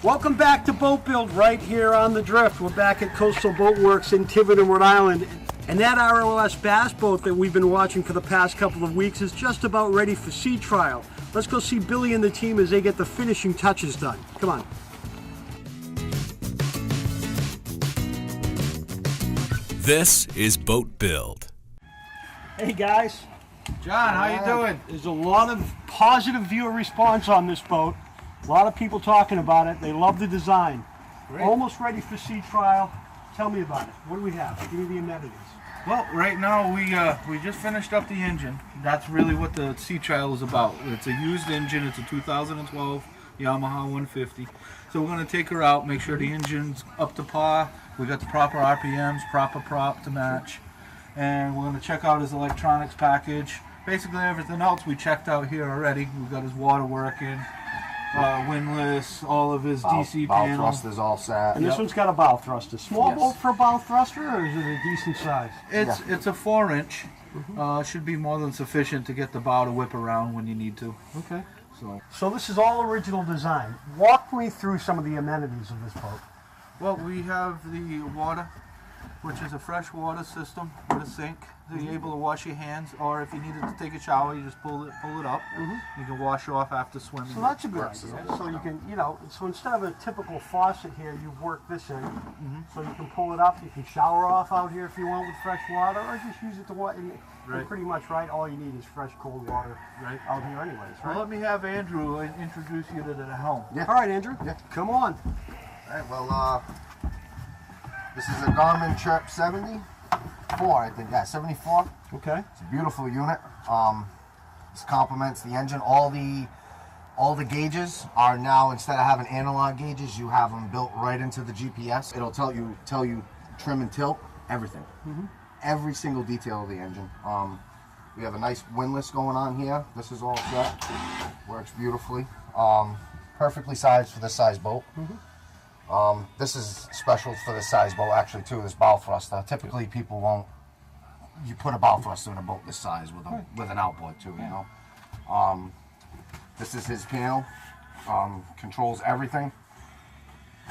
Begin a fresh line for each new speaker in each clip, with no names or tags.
Welcome back to Boat Build right here on the Drift. We're back at Coastal Boat Works in Tiverton, Rhode Island. And that ROS bass boat that we've been watching for the past couple of weeks is just about ready for sea trial. Let's go see Billy and the team as they get the finishing touches done. Come on.
This is Boat Build.
Hey guys.
John, how you doing?
There's a lot of positive viewer response on this boat. A lot of people talking about it. They love the design.
Great.
Almost ready for sea trial. Tell me about it. What do we have? Give me the amenities.
Well, right now we just finished up the engine. That's really what the sea trial is about. It's a used engine. It's a 2012 Yamaha 150. So we're going to take her out, make sure the engine's up to par. We got the proper RPMs, proper prop to match. And we're going to check out his electronics package. Basically everything else we checked out here already. We've got his water working. Windlass, all of his DC
bow
panels.
thrusters all set.
And this one's got a bow thruster. Small
Yes.
boat for a bow thruster, or is it a decent size?
It's a 4-inch. Should be more than sufficient to get the bow to whip around when you need to.
Okay.
So
this is all original design. Walk me through some of the amenities of this boat.
well, we have the water, which is a fresh water system with a sink. So you're able to wash your hands, or if you needed to take a shower, you just pull it up. You can wash off after swimming.
So that's a good idea. So you can, so instead of a typical faucet here, you've worked this in. So you can pull it up. You can shower off out here if you want with fresh water, or just use it to water.
Right.
Pretty much, right? All you need is fresh, cold water out here anyways, right?
Well, let me have Andrew introduce you to the helm.
Yeah.
All right, Andrew.
Yeah.
Come on.
All right, well, this is a Garmin Chirp 74, I think. Yeah, 74.
Okay.
It's a beautiful unit. This complements the engine. All the gauges are now, instead of having analog gauges, you have them built right into the GPS. It'll tell you trim and tilt, everything. Every single detail of the engine. We have a nice windlass going on here. This is all set. Works beautifully. Perfectly sized for this size boat. This is special for this size boat actually too, this bow thruster. Typically people won't, you put a bow thruster in a boat this size with an outboard too, you know. This is his panel, controls everything.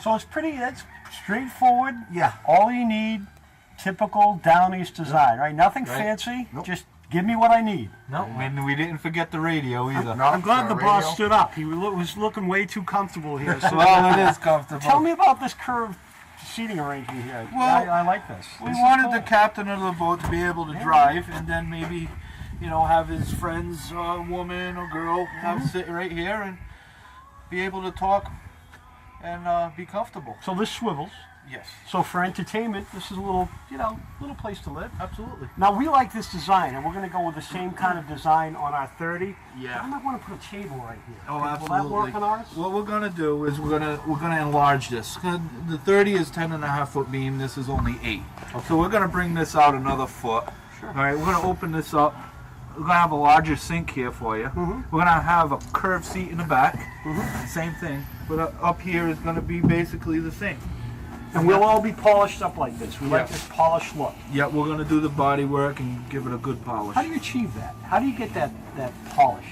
So that's straightforward.
Yeah.
All you need, typical down east design, right? Nothing fancy.
Nope.
Just give me what I need.
No, and we didn't forget the radio either.
No,
I'm glad the boss
radio.
stood up. He was looking way too comfortable here. So
Well, it is comfortable.
tell me about this curved seating arrangement here.
Well,
I like this.
We
This is
wanted
cool.
the captain of the boat to be able to drive, and then maybe, have his friends, woman or girl, sit right here and be able to talk and be comfortable.
So this swivels.
Yes,
So for entertainment, this is a little place to live.
absolutely.
Now we like this design, and we're going to go with the same kind of design on our 30.
Yeah.
I might want to put a table right here.
Oh,
Will
absolutely.
that work on ours?
What we're gonna do is we're gonna enlarge this. The 30 is 10.5-foot beam. This is only 8. Okay. So we're gonna bring this out another foot.
Sure.
All right, we're gonna open this up. We're gonna have a larger sink here for you. We're gonna have a curved seat in the back. Same thing, but up here is gonna be basically the same.
And we'll all be polished up like this. We like this polished look.
Yeah, we're gonna do the body work and give it a good polish.
How do you achieve that? How do you get that polish?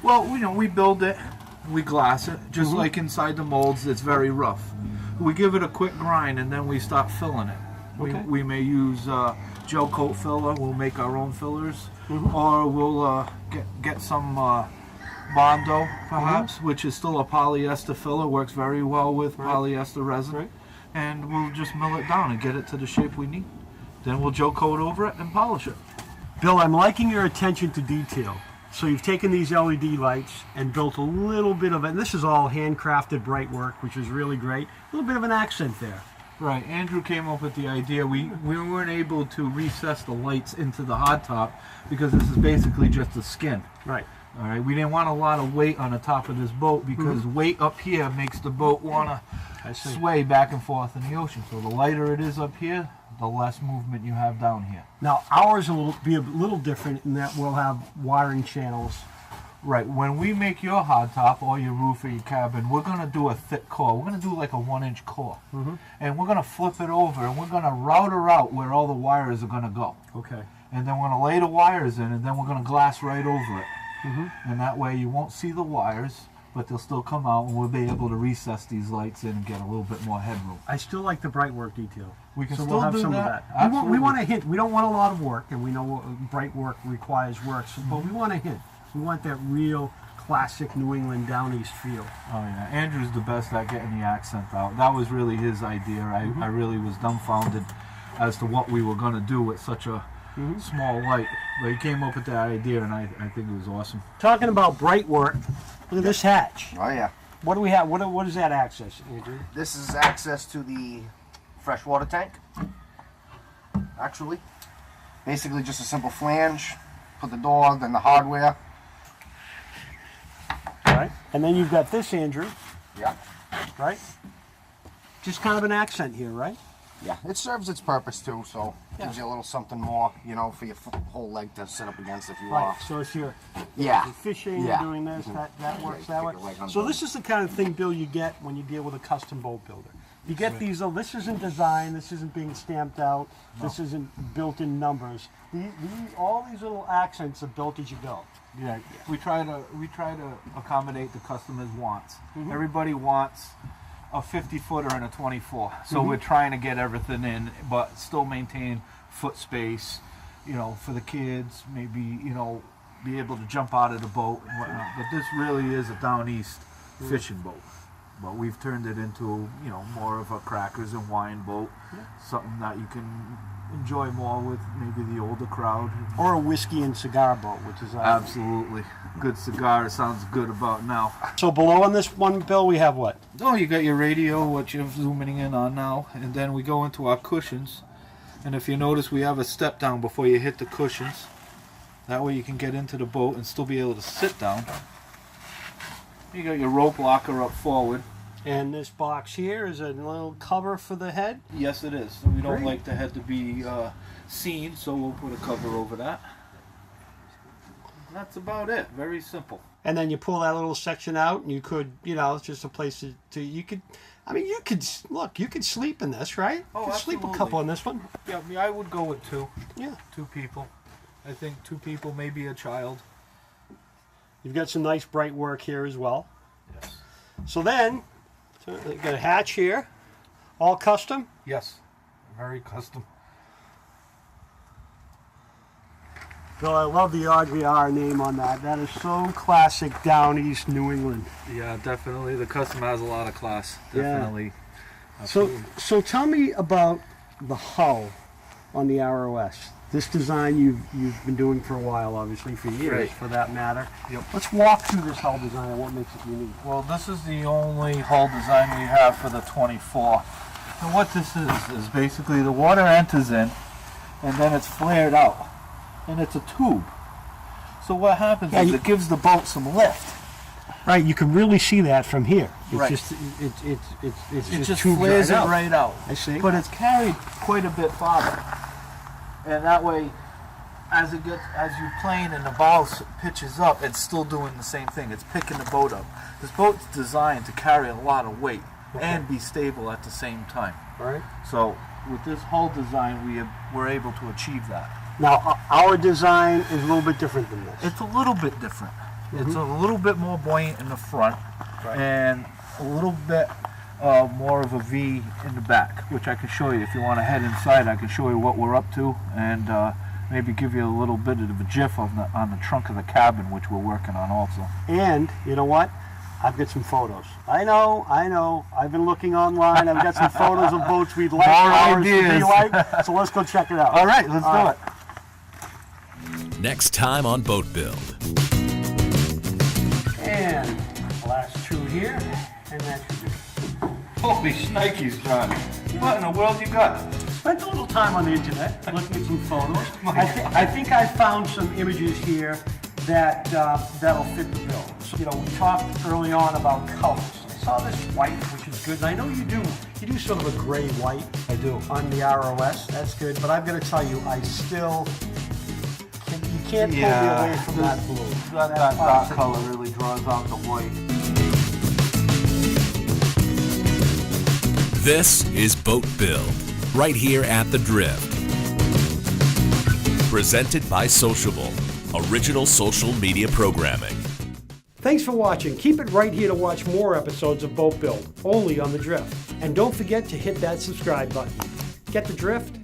Well, we build it, we glass it, just like inside the molds. It's very rough. We give it a quick grind and then we start filling it.
Okay.
We may use gel coat filler. We'll make our own fillers, or we'll get some Bondo perhaps, which is still a polyester filler. Works very well with polyester resin.
Right.
And we'll just mill it down and get it to the shape we need. Then we'll gel coat over it and polish it.
Bill, I'm liking your attention to detail. So you've taken these LED lights and built a little bit of it. And this is all handcrafted bright work, which is really great. A little bit of an accent there.
Right, Andrew came up with the idea. We weren't able to recess the lights into the hardtop because this is basically just the skin.
Right.
All right, we didn't want a lot of weight on the top of this boat because weight up here makes the boat want to sway back and forth in the ocean. So the lighter it is up here, the less movement you have down here.
Now ours will be a little different in that we'll have wiring channels.
Right, when we make your hardtop or your roof or your cabin, we're going to do a thick core. We're going to do like a 1-inch core. And we're going to flip it over and we're going to route her out where all the wires are going to go.
Okay.
And then we're going to lay the wires in and then we're going to glass right over it. And that way you won't see the wires. but they'll still come out, and we'll be able to recess these lights in and get a little bit more headroom.
I still like the bright work detail.
We can
so
still
we'll have
do
some
that.
of that.
Absolutely.
We want a hint. We don't want a lot of work, and we know bright work requires work, so, but we want a hint. We want that real classic New England down east feel.
Oh yeah, Andrew's the best at getting the accent out. That was really his idea. I really was dumbfounded as to what we were going to do with such a small light. But he came up with that idea, and I think it was awesome.
Talking about bright work, look at this hatch.
Oh yeah.
What do we have? What is that access, Andrew?
This is access to the freshwater tank. Actually, basically just a simple flange. Put the door, then the hardware.
Right. And then you've got this, Andrew.
Yeah.
Right. Just kind of an accent here, right?
Yeah. It serves its purpose too, so gives you a little something more, you know, for your whole leg to sit up against if you want.
So if you're
Yeah.
fishing,
Yeah.
you're doing this, that works that way.
Stick your leg under
So
it.
this is the kind of thing, Bill, you get when you deal with a custom boat builder. You get these, this isn't designed, this isn't being stamped out, this isn't built in numbers. All these little accents are built as you go.
Yeah, we try to accommodate the customer's wants. Everybody wants a 50-footer and a 24, so we're trying to get everything in, but still maintain foot space, you know, for the kids. Maybe, you know, be able to jump out of the boat and whatnot. But this really is a down east fishing boat. But we've turned it into, you know, more of a crackers and wine boat, something that you can enjoy more with maybe the older crowd.
Or a whiskey and cigar boat, which is
Absolutely. Good cigar sounds good about now.
So below on this one, Bill, we have what?
Oh, you got your radio, what you're zooming in on now, and then we go into our cushions. And if you notice, we have a step down before you hit the cushions. That way you can get into the boat and still be able to sit down. You got your rope locker up forward.
And this box here is a little cover for the head.
Yes, it is. We don't like the head to be seen, so we'll put a cover over that. That's about it. Very simple.
And then you pull that little section out, and you could, you know, it's just a place to you could, I mean, you could, look, you could sleep in this, right?
Oh,
you could sleep a
absolutely.
couple in this one.
Yeah, I mean, I would go with two.
Yeah.
2 people. I think 2 people, maybe a child.
You've got some nice bright work here as well.
Yes.
So then, you got a hatch here, all custom.
Yes. Very custom.
Bill, I love the RGR name on that. That is so classic down east New England.
Yeah, definitely. The custom has a lot of class.
Yeah.
Definitely.
So tell me about the hull on the ROS. This design you've been doing for a while, obviously, for years,
Right.
for that matter.
Yep.
Let's walk through this hull design and what makes it unique.
Well, this is the only hull design we have for the 24. And what this is basically the water enters in, and then it's flared out, and it's a tube. So what happens is it gives the boat some lift.
Right, you can really see that from here. It's
Right.
just
It just
tubes
flares it
out.
right out.
I see.
But it's carried quite a bit farther, and that way, as you plane and the bow pitches up, it's still doing the same thing. It's picking the boat up. This boat's designed to carry a lot of weight and be stable at the same time.
Right.
So with this hull design, we're able to achieve that.
Now, our design is a little bit different than this.
It's a little bit different. It's a little bit more buoyant in the front, and a little bit more of a V in the back, which I can show you. If you want to head inside, I can show you what we're up to, and maybe give you a little bit of a GIF on the trunk of the cabin, which we're working on also.
And, you know what? I've got some photos. I know. I've been looking online. I've got some photos of boats we'd like ours to be like. So let's go check it out.
All right, let's do it.
Next time on Boat Build.
And last 2 here, and that should be it.
Holy shnikes, John. What in the world you got?
Spent a little time on the internet looking at some photos. I think I found some images here that that'll fit the bill. So, you know, we talked early on about colors. I saw this white, which is good. And I know you do sort of a gray white.
I do.
On the ROS. That's good. But I've got to tell you, you can't pull me away from that blue.
That dark color really draws out the white.
This is Boat Build, right here at the Drift. Presented by Sociable, original social media programming.
Thanks for watching. Keep it right here to watch more episodes of Boat Build, only on The Drift. And don't forget to hit that subscribe button. Get the drift?